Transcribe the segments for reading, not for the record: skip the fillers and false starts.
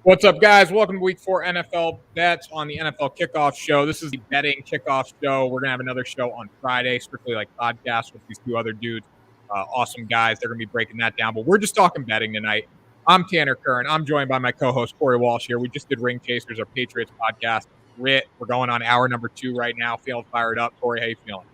What's up, guys? Welcome to Week 4 NFL Bets on the NFL Kickoff Show. This is the betting kickoff show. We're going to have another show on Friday, strictly like podcast with these two other dudes. Awesome guys. They're going to be breaking that down. But we're just talking betting tonight. I'm Tanner Kern. I'm joined by my co-host, Corey Walsh here. We just did Ring Chasers, our Patriots podcast. We're going on hour number 2 right now. Feeling fired up. Corey, how you feeling?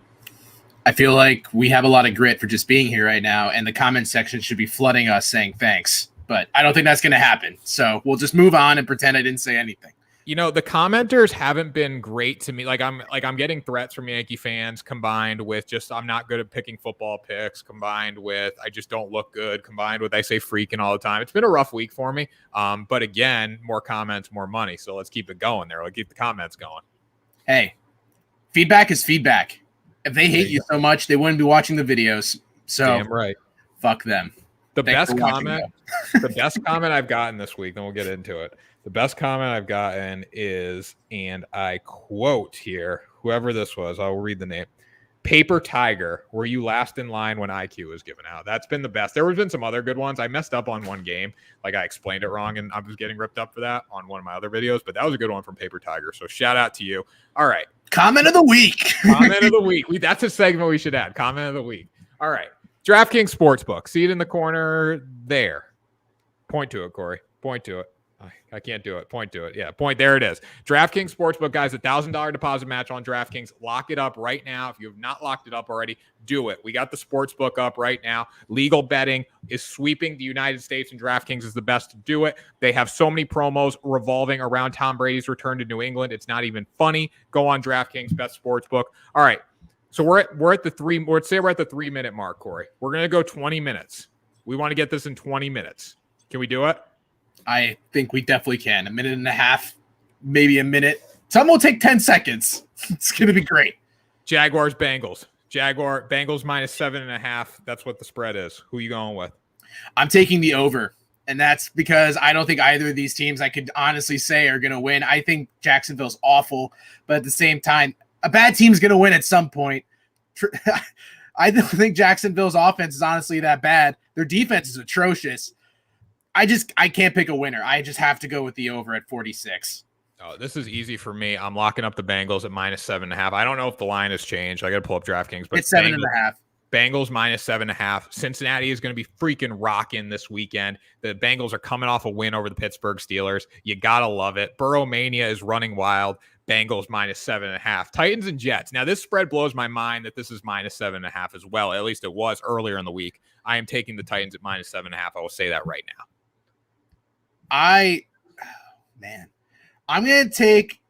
I feel like we have a lot of grit for just being here right now, and the comment section should be flooding us saying thanks. But I don't think that's going to happen. So we'll just move on and pretend I didn't say anything. You know, the commenters haven't been great to me. I'm getting threats from Yankee fans combined with just I'm not good at picking football picks, combined with I just don't look good, combined with I say freaking all the time. It's been a rough week for me. But again, more comments, more money. So let's keep it going there. Let's keep the comments going. Hey, feedback is feedback. If they hate you so much, they wouldn't be watching the videos. So damn right. Fuck them. The best comment I've gotten this week, then we'll get into it. The best comment I've gotten is, and I quote here, whoever this was, I'll read the name. Paper Tiger, were you last in line when IQ was given out? That's been the best. There have been some other good ones. I messed up on one game. Like I explained it wrong and I was getting ripped up for that on one of my other videos, but that was a good one from Paper Tiger. So shout out to you. All right. Comment of the week. Comment of the week. That's a segment we should add. Comment of the week. All right. DraftKings Sportsbook. See it in the corner there. Point to it, Corey. Point to it. I can't do it. Point to it. Yeah, point. There it is. DraftKings Sportsbook, guys, $1,000 deposit match on DraftKings. Lock it up right now. If you have not locked it up already, do it. We got the Sportsbook up right now. Legal betting is sweeping the United States, and DraftKings is the best to do it. They have so many promos revolving around Tom Brady's return to New England. It's not even funny. Go on DraftKings, best Sportsbook. All right. So we're at the 3-minute mark, Corey. We're going to go 20 minutes. We want to get this in 20 minutes. Can we do it? I think we definitely can. A minute and a half, maybe a minute. Some will take 10 seconds. It's going to be great. Jaguars, Bengals. Bengals minus 7.5. That's what the spread is. Who are you going with? I'm taking the over. And that's because I don't think either of these teams I could honestly say are going to win. I think Jacksonville's awful. But at the same time, a bad team's going to win at some point. I don't think Jacksonville's offense is honestly that bad. Their defense is atrocious. I can't pick a winner. I just have to go with the over at 46. Oh, this is easy for me. I'm locking up the Bengals at minus 7.5. I don't know if the line has changed. I got to pull up DraftKings, but it's 7.5. Bengals minus 7.5. Cincinnati is going to be freaking rocking this weekend. The Bengals are coming off a win over the Pittsburgh Steelers. You got to love it. Burrow Mania is running wild. Bengals minus 7.5. Titans and Jets. Now, this spread blows my mind that this is minus 7.5 as well. At least it was earlier in the week. I am taking the Titans at minus 7.5. I will say that right now. I'm going to take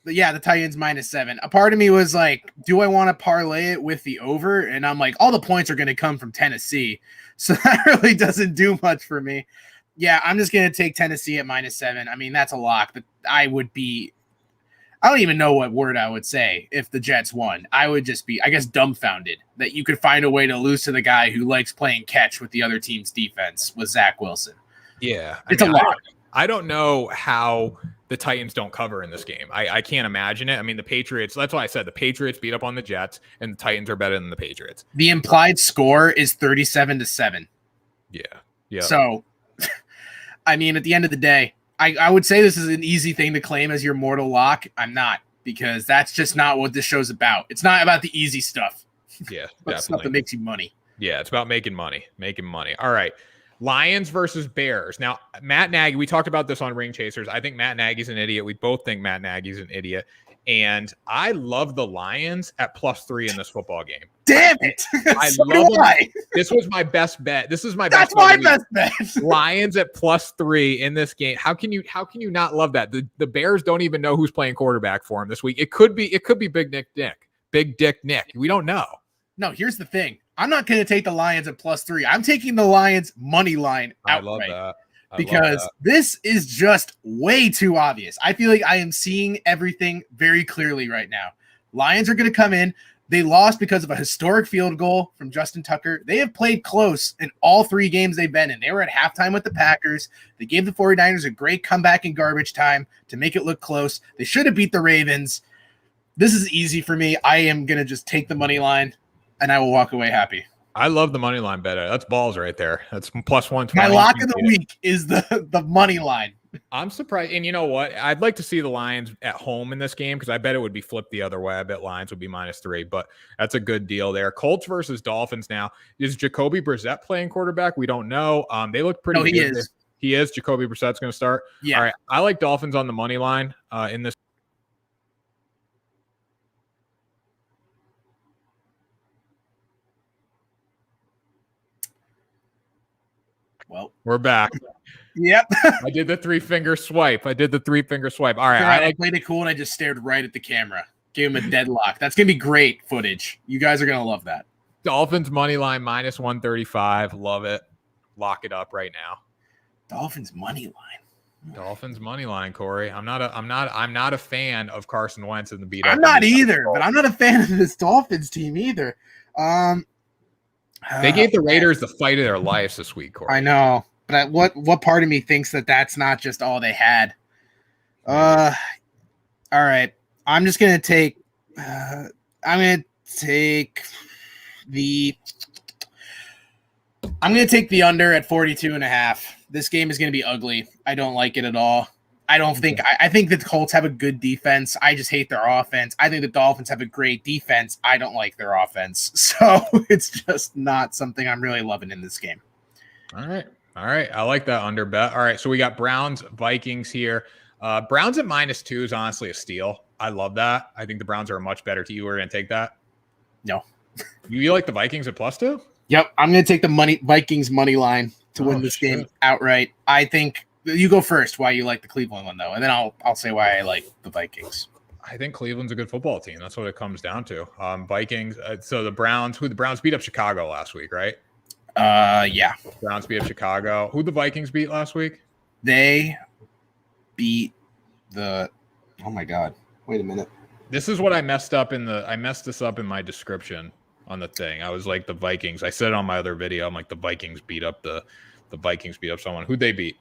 the Titans minus 7. A part of me was like, do I want to parlay it with the over? And I'm like, all the points are going to come from Tennessee. So that really doesn't do much for me. Yeah, I'm just going to take Tennessee at minus 7. I mean, that's a lock, but I don't even know what word I would say if the Jets won. I would just be, I guess, dumbfounded that you could find a way to lose to the guy who likes playing catch with the other team's defense with Zach Wilson. Yeah. It's a lot. I don't know how the Titans don't cover in this game. I can't imagine it. I mean, the Patriots, that's why I said the Patriots beat up on the Jets and the Titans are better than the Patriots. The implied score is 37-7. Yeah. Yeah. So, I mean, at the end of the day, I would say this is an easy thing to claim as your mortal lock. I'm not, because that's just not what this show's about. It's not about the easy stuff. Yeah. It's stuff that makes you money. Yeah. It's about making money. All right. Lions versus Bears. Now, Matt Nagy, we talked about this on Ring Chasers. I think Matt Nagy's an idiot. We both think Matt Nagy's an idiot. And I love the Lions at +3 in this football game. Damn it. I love them. This was my best bet. That's my best bet. Lions at +3 in this game. How can you not love that? The Bears don't even know who's playing quarterback for him this week. It could be Big Dick Nick. We don't know. No, here's the thing. I'm not going to take the Lions at +3. I'm taking the Lions money line outright. I love that. Because this is just way too obvious. I feel like I am seeing everything very clearly right now. Lions are going to come in. They lost because of a historic field goal from Justin Tucker. They have played close in all 3 games they've been in. They were at halftime with the Packers. They gave the 49ers a great comeback in garbage time to make it look close. They should have beat the Ravens. This is easy for me. I am going to just take the money line, and I will walk away happy. I love the money line better. That's balls right there. That's +120. My lock of the week is the money line. I'm surprised. And you know what? I'd like to see the Lions at home in this game because I bet it would be flipped the other way. I bet Lions would be -3, but that's a good deal there. Colts versus Dolphins now. Is Jacoby Brissett playing quarterback? We don't know. They look pretty good. He is. He is. Jacoby Brissett's going to start. Yeah. All right. I like Dolphins on the money line in this. Well, we're back. Yep. I did the 3-finger swipe. All right. I played it cool and I just stared right at the camera. Gave him a deadlock. That's going to be great footage. You guys are going to love that. Dolphins money line -135. Love it. Lock it up right now. Dolphins money line. Dolphins money line, Corey. I'm not a fan of Carson Wentz in the beat. I'm not either, but I'm not a fan of this Dolphins team either. They gave the Raiders the fight of their lives this week, Corey. I know, but what part of me thinks that that's not just all they had? All right, I'm just gonna take. I'm gonna take the under at 42.5. This game is gonna be ugly. I don't like it at all. I think that the Colts have a good defense. I just hate their offense. I think the Dolphins have a great defense. I don't like their offense. So it's just not something I'm really loving in this game. All right. I like that under bet. All right. So we got Browns, Vikings here. Browns at -2 is honestly a steal. I love that. I think the Browns are a much better team. We're going to take that. No. You like the Vikings at +2? Yep. I'm going to take the Vikings money line to win this game outright. I think you go first why you like the Cleveland one, though, and then I'll say why I like the Vikings. I think Cleveland's a good football team. That's what it comes down to. Vikings. So the Browns beat up Chicago last week, right? Yeah. Browns beat up Chicago. Who the Vikings beat last week? They beat the – oh, my God. Wait a minute. This is what I messed up I messed this up in my description on the thing. I was like the Vikings. I said it on my other video. I'm like the Vikings beat up someone. Who'd they beat?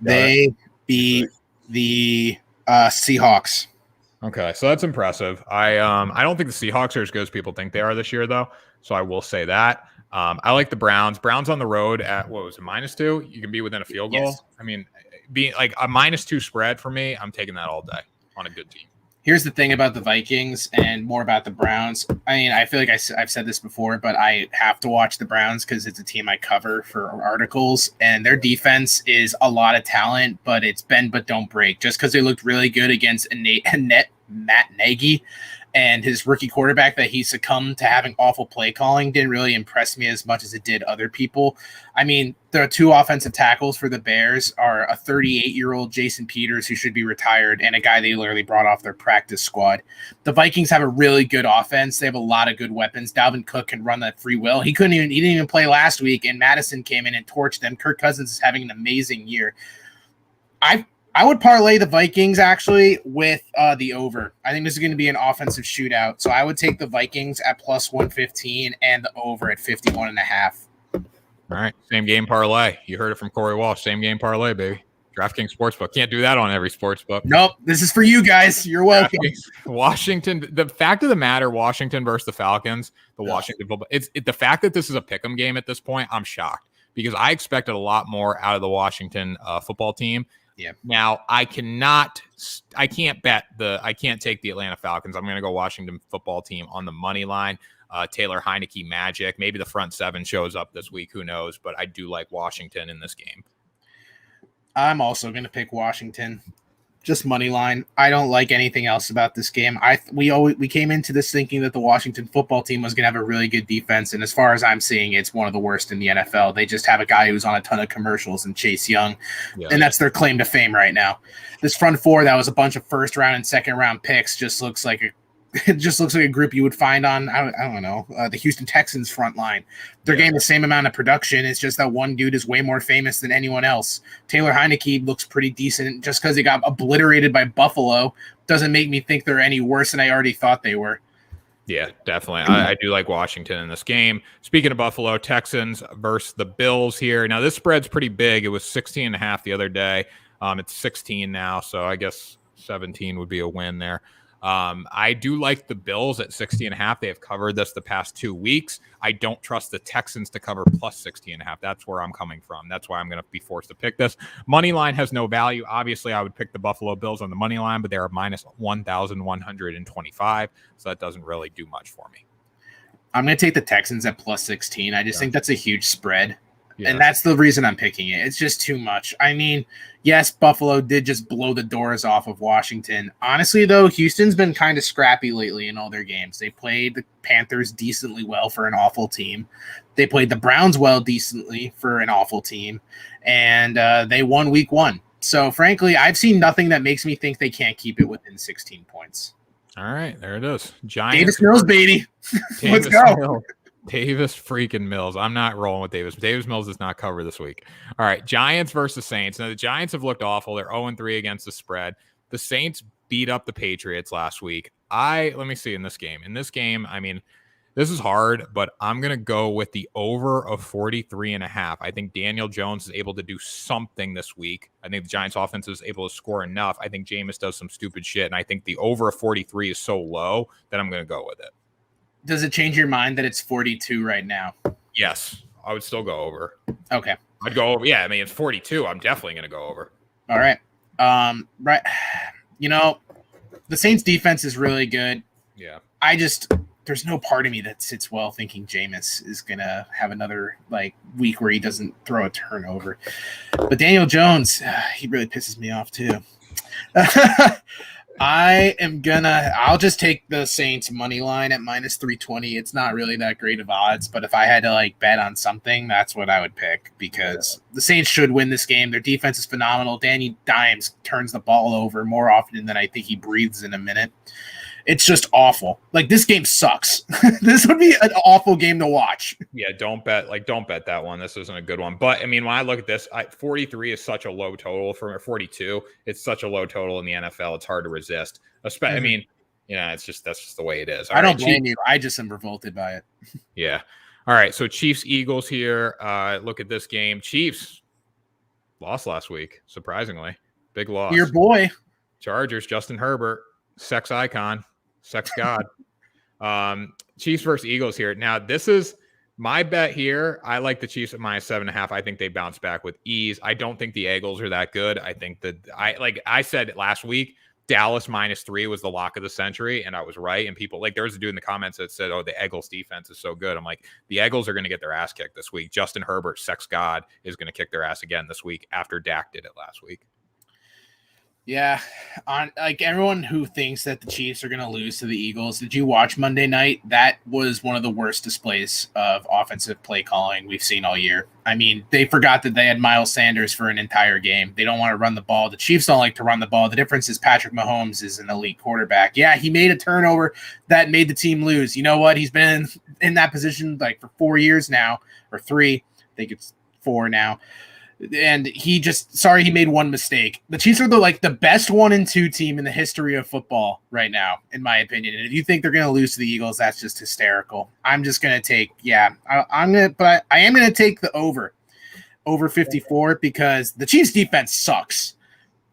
They beat the Seahawks. Okay, so that's impressive. I don't think the Seahawks are as good as people think they are this year, though. So I will say that. I like the Browns. Browns on the road at what was it, -2? You can be within a field goal. Yes. I mean, being like a -2 spread for me, I'm taking that all day on a good team. Here's the thing about the Vikings and more about the Browns. I mean, I feel like I've said this before, but I have to watch the Browns because it's a team I cover for articles, and their defense is a lot of talent, but it's bend but don't break. Just because they looked really good against Matt Nagy and his rookie quarterback, that he succumbed to having awful play calling didn't really impress me as much as it did other people. I mean, the two offensive tackles for the Bears are a 38-year-old Jason Peters who should be retired and a guy they literally brought off their practice squad. The Vikings have a really good offense. They have a lot of good weapons. Dalvin Cook can run that free will. He didn't even play last week, and Madison came in and torched them. Kirk Cousins is having an amazing year. I would parlay the Vikings actually with the over. I think this is going to be an offensive shootout. So I would take the Vikings at +115 and the over at 51.5. All right. Same game parlay. You heard it from Corey Walsh. Same game parlay, baby. DraftKings Sportsbook. Can't do that on every sportsbook. Nope. This is for you guys. You're welcome. Washington. The fact of the matter, Washington versus the Falcons, Washington football. The fact that this is a pick'em game at this point, I'm shocked because I expected a lot more out of the Washington football team. Yeah. Now I can't take the Atlanta Falcons. I'm going to go Washington football team on the money line. Taylor Heineke magic. Maybe the front seven shows up this week. Who knows? But I do like Washington in this game. I'm also going to pick Washington. Just money line. I don't like anything else about this game. We came into this thinking that the Washington football team was going to have a really good defense, and as far as I'm seeing, it's one of the worst in the NFL. They just have a guy who's on a ton of commercials and Chase Young, and that's their claim to fame right now. This front four that was a bunch of first round and second round picks just looks like a group you would find on I don't know the Houston Texans front line. They're getting the same amount of production. It's just that one dude is way more famous than anyone else. Taylor Heineke looks pretty decent. Just because he got obliterated by Buffalo doesn't make me think they're any worse than I already thought they were. Yeah, definitely. I do like Washington in this game. Speaking of Buffalo, Texans versus the Bills here. Now this spread's pretty big. It was 16.5 the other day. It's 16 now, so I guess 17 would be a win there. I do like the Bills at 60.5. They have covered this the past 2 weeks. I don't trust the Texans to cover plus 60.5. That's where I'm coming from. That's why I'm going to be forced to pick this. Money line has no value. Obviously, I would pick the Buffalo Bills on the money line, but they are minus 1,125. So that doesn't really do much for me. I'm going to take the Texans at plus 16. I just think that's a huge spread. Yeah. And that's the reason I'm picking it. It's just too much. I mean, yes, Buffalo did just blow the doors off of Washington. Honestly, though, Houston's been kind of scrappy lately in all their games. They played the Panthers decently well for an awful team. They played the Browns well decently for an awful team. And they won week 1. So, frankly, I've seen nothing that makes me think they can't keep it within 16 points. All right, there it is. Giants. Davis Mills, baby. Let's go. Davis freaking Mills. I'm not rolling with Davis. Davis Mills does not cover this week. All right, Giants versus Saints. Now, the Giants have looked awful. They're 0-3 against the spread. The Saints beat up the Patriots last week. Let me see in this game. In this game, I mean, this is hard, but I'm going to go with the over of 43.5. I think Daniel Jones is able to do something this week. I think the Giants offense is able to score enough. I think Jameis does some stupid shit, and I think the over of 43 is so low that I'm going to go with it. Does it change your mind that it's 42 right now? Yes, I would still go over. Okay. I'd go over. Yeah, I mean, it's 42. I'm definitely going to go over. All right. Right. You know, the Saints defense is really good. Yeah. There's no part of me that sits well thinking Jameis is going to have another week where he doesn't throw a turnover. But Daniel Jones, he really pisses me off too. I'll just take the Saints money line at minus 320. It's not really that great of odds, but if I had to bet on something, that's what I would pick because the Saints should win this game. Their defense is phenomenal. Danny Dimes turns the ball over more often than I think he breathes in a minute. It's just awful. This game sucks. This would be an awful game to watch. Yeah, don't bet that one. This isn't a good one. But I mean, when I look at this, 43 is such a low total for 42. It's such a low total in the NFL. It's hard to resist. Especially, I mean, that's just the way it is. I don't blame you. I just am revolted by it. Yeah. All right. So Chiefs Eagles here. Look at this game. Chiefs lost last week. Surprisingly, big loss. Your boy Chargers. Justin Herbert, sex icon. Sex God. Chiefs versus Eagles here. Now, this is my bet here. I like the Chiefs at minus 7.5. I think they bounce back with ease. I don't think the Eagles are that good. I think that I said last week, Dallas minus 3 was the lock of the century, and I was right. And people there was a dude in the comments that said, "Oh, the Eagles defense is so good." I'm like, the Eagles are going to get their ass kicked this week. Justin Herbert, sex God, is going to kick their ass again this week after Dak did it last week. Yeah, on everyone who thinks that the Chiefs are going to lose to the Eagles, did you watch Monday night? That was one of the worst displays of offensive play calling we've seen all year. I mean, they forgot that they had Miles Sanders for an entire game. They don't want to run the ball. The Chiefs don't like to run the ball. The difference is Patrick Mahomes is an elite quarterback. Yeah, he made a turnover that made the team lose. You know what? He's been in that position for 4 years now, or 3. I think it's 4 now. And he made one mistake. The Chiefs are the best 1-2 team in the history of football right now, in my opinion. And if you think they're going to lose to the Eagles, that's just hysterical. I'm just going to take, I am going to take the over 54 because the Chiefs defense sucks.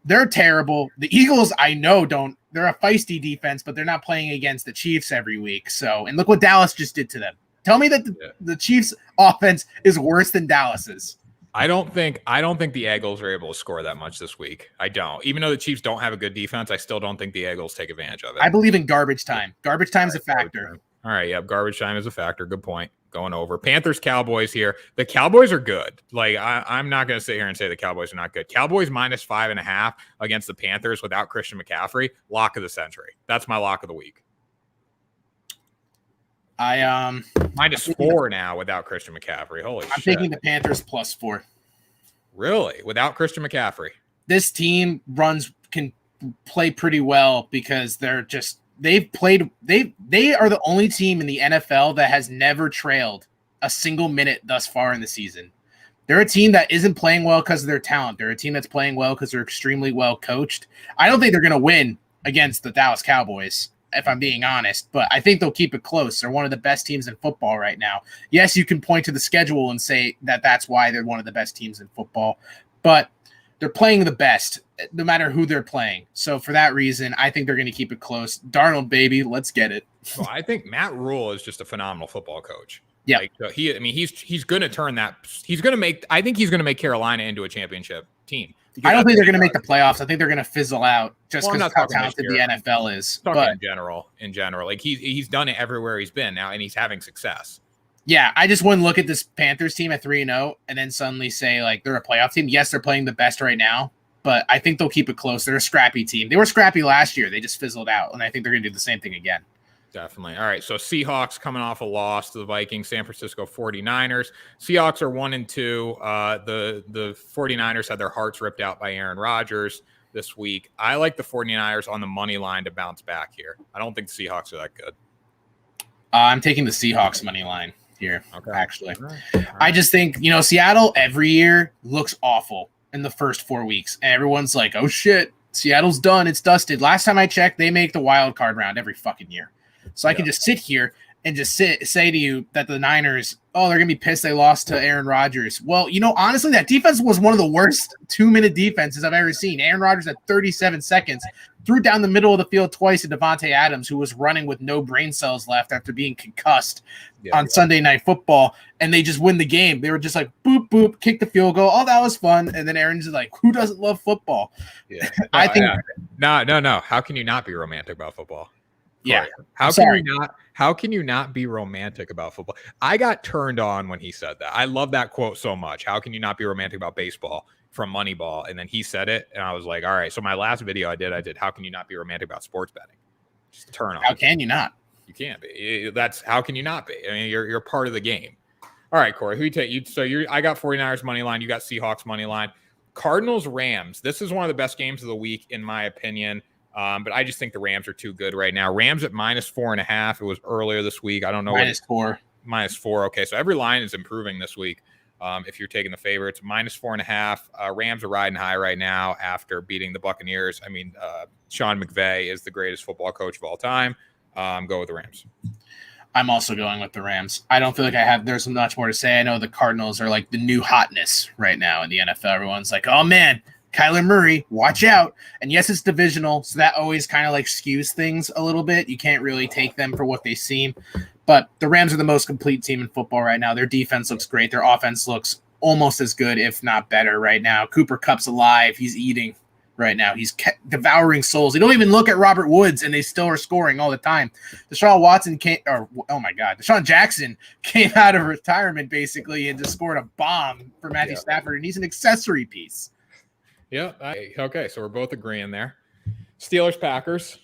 They're terrible. The Eagles, I know they're a feisty defense, but they're not playing against the Chiefs every week. So, and look what Dallas just did to them. Tell me that the Chiefs offense is worse than Dallas's. I don't think the Eagles are able to score that much this week. I don't. Even though the Chiefs don't have a good defense, I still don't think the Eagles take advantage of it. I believe in garbage time. Garbage time is a factor. All right, yeah, garbage time is a factor. Good point. Going over. Panthers, Cowboys here. The Cowboys are good. I'm not going to sit here and say the Cowboys are not good. Cowboys minus 5.5 against the Panthers without Christian McCaffrey. Lock of the century. That's my lock of the week. Minus 4 now without Christian McCaffrey. Holy shit. I'm taking the Panthers plus 4. Really? Without Christian McCaffrey? This team can play pretty well because they are the only team in the NFL that has never trailed a single minute thus far in the season. They're a team that isn't playing well because of their talent. They're a team that's playing well because they're extremely well coached. I don't think they're going to win against the Dallas Cowboys, if I'm being honest, but I think they'll keep it close. They're one of the best teams in football right now. Yes, you can point to the schedule and say that that's why they're one of the best teams in football, but they're playing the best, no matter who they're playing. So for that reason, I think they're going to keep it close. Darnold, baby, let's get it. Well, I think Matt Rule is just a phenomenal football coach. Yeah, like, he's going to turn that. He's going to make. I think he's going to make Carolina into a championship team. I don't think they're going to make the playoffs. I think they're going to fizzle out just because how talented the NFL is. But in general, like he's done it everywhere he's been now, and he's having success. Yeah, I just wouldn't look at this Panthers team at 3-0 and then suddenly say like they're a playoff team. Yes, they're playing the best right now, but I think they'll keep it close. They're a scrappy team. They were scrappy last year. They just fizzled out, and I think they're going to do the same thing again. Definitely. All right, so Seahawks coming off a loss to the Vikings, San Francisco 49ers. Seahawks are 1-2. The 49ers had their hearts ripped out by Aaron Rodgers this week. I like the 49ers on the money line to bounce back here. I don't think the Seahawks are that good. I'm taking the Seahawks money line here, actually. All right. I just think, Seattle every year looks awful in the first 4 weeks. And everyone's like, oh, shit, Seattle's done. It's dusted. Last time I checked, they make the wild card round every fucking year. So I can just sit here and just say to you that the Niners, they're going to be pissed they lost to Aaron Rodgers. Well, honestly, that defense was one of the worst 2-minute defenses I've ever seen. Aaron Rodgers at 37 seconds threw down the middle of the field twice to Devontae Adams, who was running with no brain cells left after being concussed on Sunday Night Football, and they just win the game. They were just like, boop, boop, kick the field goal. Oh, that was fun. And then Aaron's like, who doesn't love football? Yeah. I think No. How can you not be romantic about football? Yeah. How can you not be romantic about football? I got turned on when he said that. I love that quote so much. How can you not be romantic about baseball from Moneyball? And then he said it, and I was like, all right. So my last video I did, how can you not be romantic about sports betting? Just turn on. How can you not? You can't be. That's how can you not be? I mean, you're part of the game. All right, Corey, who you take? I got 49ers money line. You got Seahawks money line. Cardinals Rams. This is one of the best games of the week, in my opinion. But I just think the Rams are too good right now. Rams at -4.5. It was earlier this week. I don't know. -4. -4. Okay, so every line is improving this week. If you're taking the favorites, -4.5. Rams are riding high right now after beating the Buccaneers. I mean, Sean McVay is the greatest football coach of all time. Go with the Rams. I'm also going with the Rams. I don't feel like there's much more to say. I know the Cardinals are like the new hotness right now in the NFL. Everyone's like, oh man, Kyler Murray, watch out. And yes, it's divisional, so that always kind of like skews things a little bit. You can't really take them for what they seem. But the Rams are the most complete team in football right now. Their defense looks great. Their offense looks almost as good, if not better right now. Cooper Kupp's alive. He's eating right now. He's devouring souls. They don't even look at Robert Woods, and they still are scoring all the time. Deshaun Jackson came out of retirement basically and just scored a bomb for Matthew Stafford, and he's an accessory piece. Yeah. Okay, so we're both agreeing there. Steelers, Packers.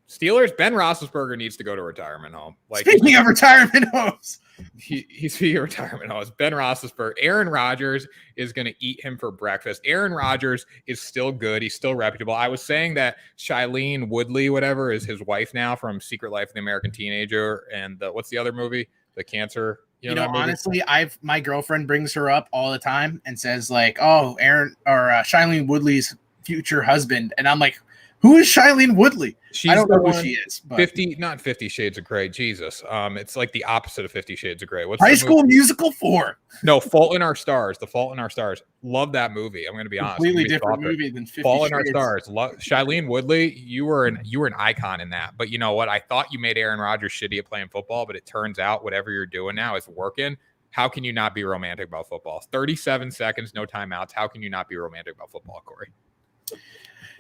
Steelers, Ben Roethlisberger needs to go to retirement home. Speaking of retirement homes. He's speaking of retirement homes. Ben Roethlisberger. Aaron Rodgers is going to eat him for breakfast. Aaron Rodgers is still good. He's still reputable. I was saying that Shailene Woodley, whatever, is his wife now from Secret Life of the American Teenager. And what's the other movie? The cancer. Honestly, my girlfriend brings her up all the time and says like, "Oh, Aaron or Shailene Woodley's future husband," and I'm like, "Who is Shailene Woodley?" I don't know who she is. But 50 Shades of Grey. Jesus, it's like the opposite of 50 Shades of Grey. What's High School Musical 4? No, Fault in Our Stars. The Fault in Our Stars. Love that movie. I'm going to be honest. Completely different movie than 50 Fault Shades. in Our Stars. Shailene Woodley, you were an icon in that. But you know what? I thought you made Aaron Rodgers shitty at playing football, but it turns out whatever you're doing now is working. How can you not be romantic about football? 37 seconds, no timeouts. How can you not be romantic about football, Corey?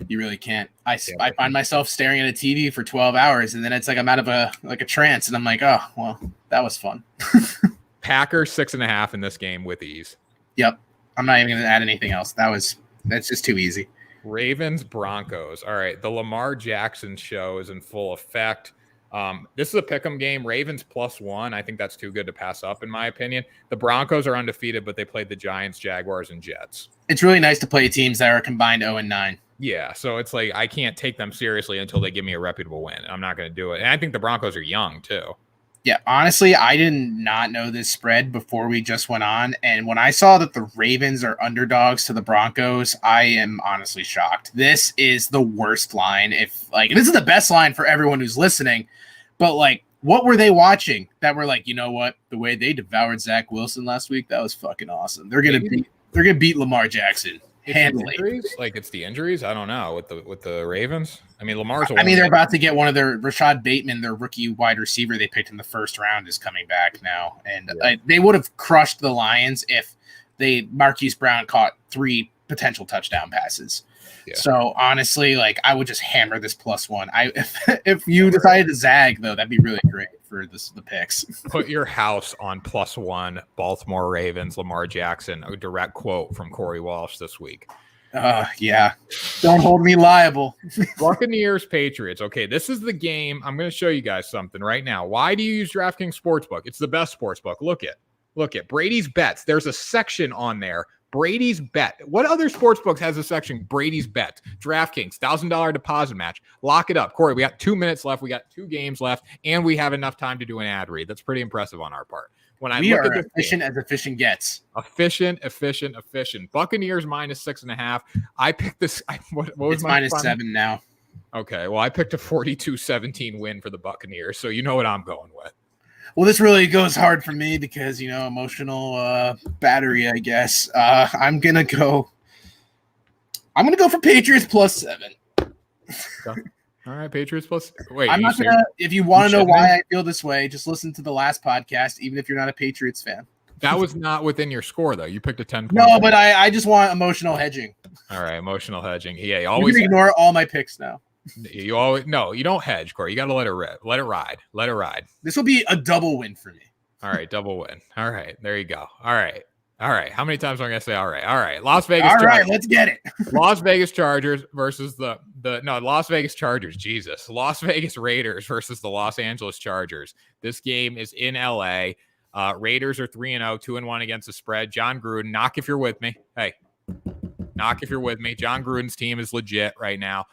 You really can't. I find myself staring at a TV for 12 hours, and then it's like I'm out of a trance, and I'm like, oh, well, that was fun. Packers 6.5 in this game with ease. Yep. I'm not even going to add anything else. That's just too easy. Ravens, Broncos. All right, the Lamar Jackson show is in full effect. This is a pick'em game. Ravens +1. I think that's too good to pass up, in my opinion. The Broncos are undefeated, but they played the Giants, Jaguars, and Jets. It's really nice to play teams that are combined 0-9. Yeah, so it's like I can't take them seriously until they give me a reputable win. I'm not going to do it. And I think the Broncos are young, too. Yeah, honestly, I did not know this spread before we just went on. And when I saw that the Ravens are underdogs to the Broncos, I am honestly shocked. This is the worst line. This is the best line for everyone who's listening. But, what were they watching that were like, you know what? The way they devoured Zach Wilson last week, that was fucking awesome. They're gonna beat Lamar Jackson. handily. Like it's the injuries. I don't know with the Ravens. I mean, Lamar's. They're about to get one of their Rashad Bateman, their rookie wide receiver they picked in the first round, is coming back now, and they would have crushed the Lions if Marquise Brown caught 3 potential touchdown passes. Yeah. So honestly, like I would just hammer this +1. If you decided to zag though, that'd be really great for the picks. Put your house on +1 Baltimore Ravens, Lamar Jackson. A direct quote from Corey Walsh this week. Yeah. Don't hold me liable. Buccaneers, Patriots. Okay, this is the game. I'm going to show you guys something right now. Why do you use DraftKings Sportsbook? It's the best sportsbook. Look at Brady's bets. There's a section on there. Brady's bet. What other sportsbook has a section? Brady's bet. DraftKings, $1,000 deposit match. Lock it up. Corey, we got 2 minutes left. We got 2 games left, and we have enough time to do an ad read. That's pretty impressive on our part. When we are efficient as efficient gets. Efficient. Buccaneers -6.5. I picked this. What was it's my -7 now. Okay, well, I picked a 42-17 win for the Buccaneers, so you know what I'm going with. Well, this really goes hard for me because, emotional battery, I guess. I'm going to go for Patriots +7. Okay. All right, Patriots plus. Wait, I'm not going to, if you want to know why I feel this way, just listen to the last podcast, even if you're not a Patriots fan. That was not within your score, though. You picked a 10. No, but I just want emotional hedging. All right, emotional hedging. Yeah, you always ignore all my picks now. You don't hedge, Corey. You got to let it rip. Let it ride. This will be a double win for me. All right, double win. All right, there you go. All right. How many times am I going to say all right? Las Vegas. All right, let's get it. Las Vegas Chargers versus Las Vegas Chargers. Jesus. Las Vegas Raiders versus the Los Angeles Chargers. This game is in LA. Raiders are 3-0, 2-1 against the spread. John Gruden, knock if you're with me. Hey, knock if you're with me. John Gruden's team is legit right now.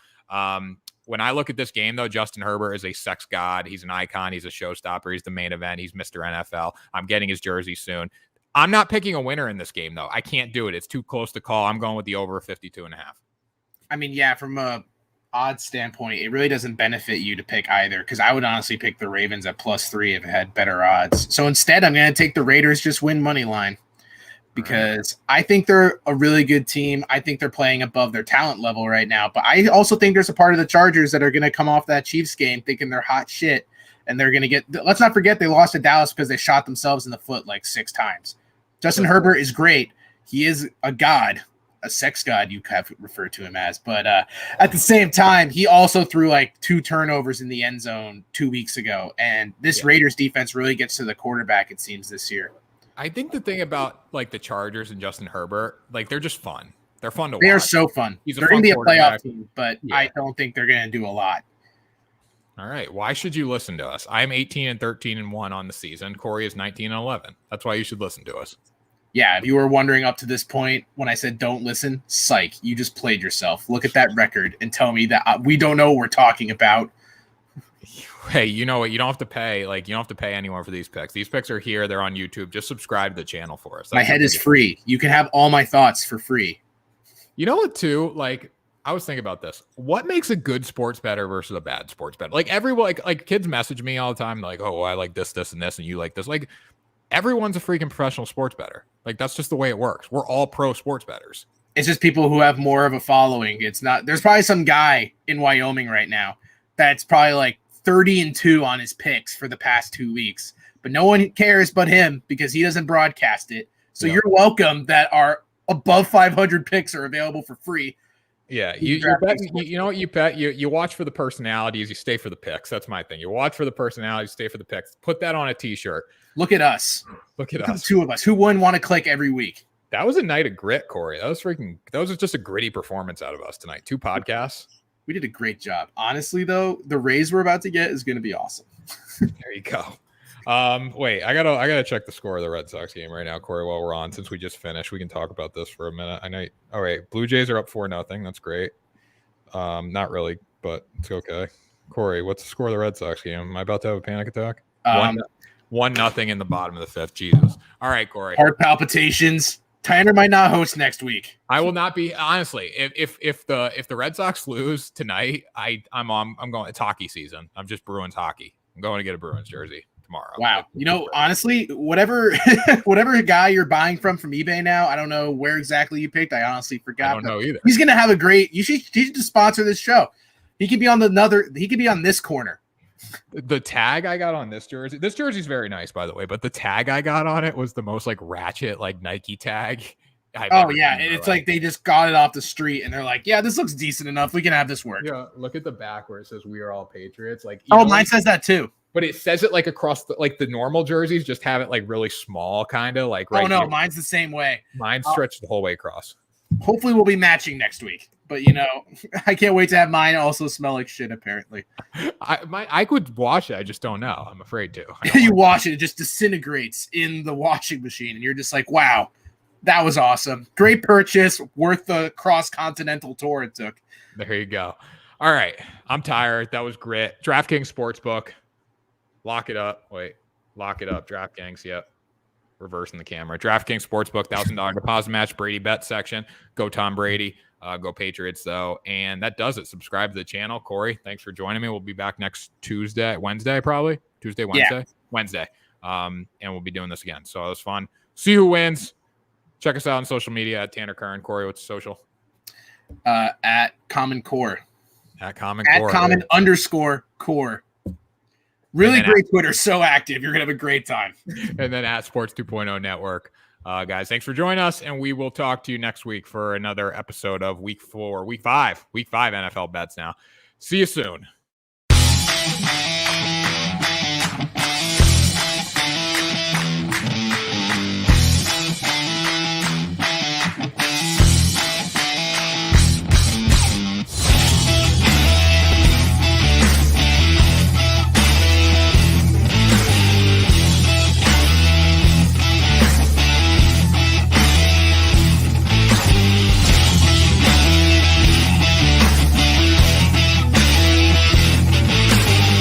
When I look at this game, though, Justin Herbert is a sex god. He's an icon. He's a showstopper. He's the main event. He's Mr. NFL. I'm getting his jersey soon. I'm not picking a winner in this game, though. I can't do it. It's too close to call. I'm going with the over 52.5. I mean, yeah, from a odds standpoint, it really doesn't benefit you to pick either, because I would honestly pick the Ravens at +3 if it had better odds. So instead, I'm going to take the Raiders just win money line. Because I think they're a really good team. I think they're playing above their talent level right now. But I also think there's a part of the Chargers that are going to come off that Chiefs game thinking they're hot shit. And they're going to get – let's not forget they lost to Dallas because they shot themselves in the foot like 6 times. Justin Herbert is great. He is a god, a sex god you have referred to him as. But at the same time, he also threw like 2 turnovers in the end zone 2 weeks ago. And this Raiders defense really gets to the quarterback, it seems, this year. I think the thing about like the Chargers and Justin Herbert, like they're just fun. They're fun to watch. They are so fun. They're going to be a playoff team, but I don't think they're going to do a lot. All right. Why should you listen to us? I'm 18-13-1 on the season. Corey is 19-11. That's why you should listen to us. Yeah, if you were wondering up to this point when I said don't listen, psych, you just played yourself. Look at that record and tell me that we don't know what we're talking about. Hey, you know what? You don't have to pay. Like, you don't have to pay anyone for these picks. These picks are here. They're on YouTube. Just subscribe to the channel for us. My head is free. You can have all my thoughts for free. You know what, too? Like, I was thinking about this. What makes a good sports bettor versus a bad sports bettor? Like, everyone, like kids message me all the time, like, oh, I like this, and this, and you like this. Like, everyone's a freaking professional sports bettor. Like, that's just the way it works. We're all pro sports bettors. It's just people who have more of a following. It's not. There's probably some guy in Wyoming right now that's probably like 30-2 on his picks for the past 2 weeks, but no one cares but him because he doesn't broadcast it. So you're welcome that our above 500 picks are available for free. Yeah, you know what you bet? You watch for the personalities, you stay for the picks. That's my thing. You watch for the personalities, stay for the picks. Put that on a t-shirt. Look at us. Look at us. The 2 of us. Who wouldn't want to click every week? That was a night of grit, Corey. That was just a gritty performance out of us tonight. 2 podcasts. We did a great job. Honestly, though, the raise we're about to get is going to be awesome. There you go. Wait, I gotta check the score of the Red Sox game right now, Corey, while we're on. Since we just finished, we can talk about this for a minute. I know. All right, Blue Jays are up 4-0. That's great. Not really, but it's okay. Corey, what's the score of the Red Sox game? Am I about to have a panic attack? 1-0 in the bottom of the 5th. Jesus. All right, Corey. Heart palpitations. Tanner might not host next week. I will not be, honestly. If the Red Sox lose tonight, I'm going. It's hockey season. I'm just Bruins hockey. I'm going to get a Bruins jersey. tomorrow. Wow. Honestly, whatever guy you're buying from eBay now, I don't know where exactly you picked. I honestly forgot. I don't know either. He's going to have a great, you should just sponsor this show. He could be on this corner. The tag I got on this jersey's very nice, by the way, but the tag I got on it was the most like ratchet, like Nike tag. It's like they just got it off the street and they're like, yeah, this looks decent enough. We can have this work. Yeah, look at the back where it says "We are all Patriots." Like, mine says that too. But it says it like across the normal jerseys just have it like really small, kind of like. Right here. Mine's the same way. Mine stretched the whole way across. Hopefully, we'll be matching next week. But I can't wait to have mine also smell like shit. Apparently, I could wash it. I just don't know. I'm afraid to. You wash it, it just disintegrates in the washing machine, and you're just like, wow. That was awesome. Great purchase, worth the cross-continental tour it took. There you go. All right. I'm tired. That was grit. DraftKings Sportsbook. Lock it up. Wait. Lock it up. DraftKings. Yep. Reversing the camera. DraftKings Sportsbook. $1,000 deposit match. Brady bet section. Go Tom Brady. Go Patriots, though. And that does it. Subscribe to the channel. Corey, thanks for joining me. We'll be back next Wednesday, probably. Wednesday. Yeah. Wednesday. And we'll be doing this again. So it was fun. See who wins. Check us out on social media at Tanner Kern. Corey, what's social? At Common Core. At Common Core. At Common _Core. Really great Twitter. So active. You're going to have a great time. And then at Sports 2.0 Network. Guys, thanks for joining us. And we will talk to you next week for another episode of Week 5 NFL bets now. See you soon.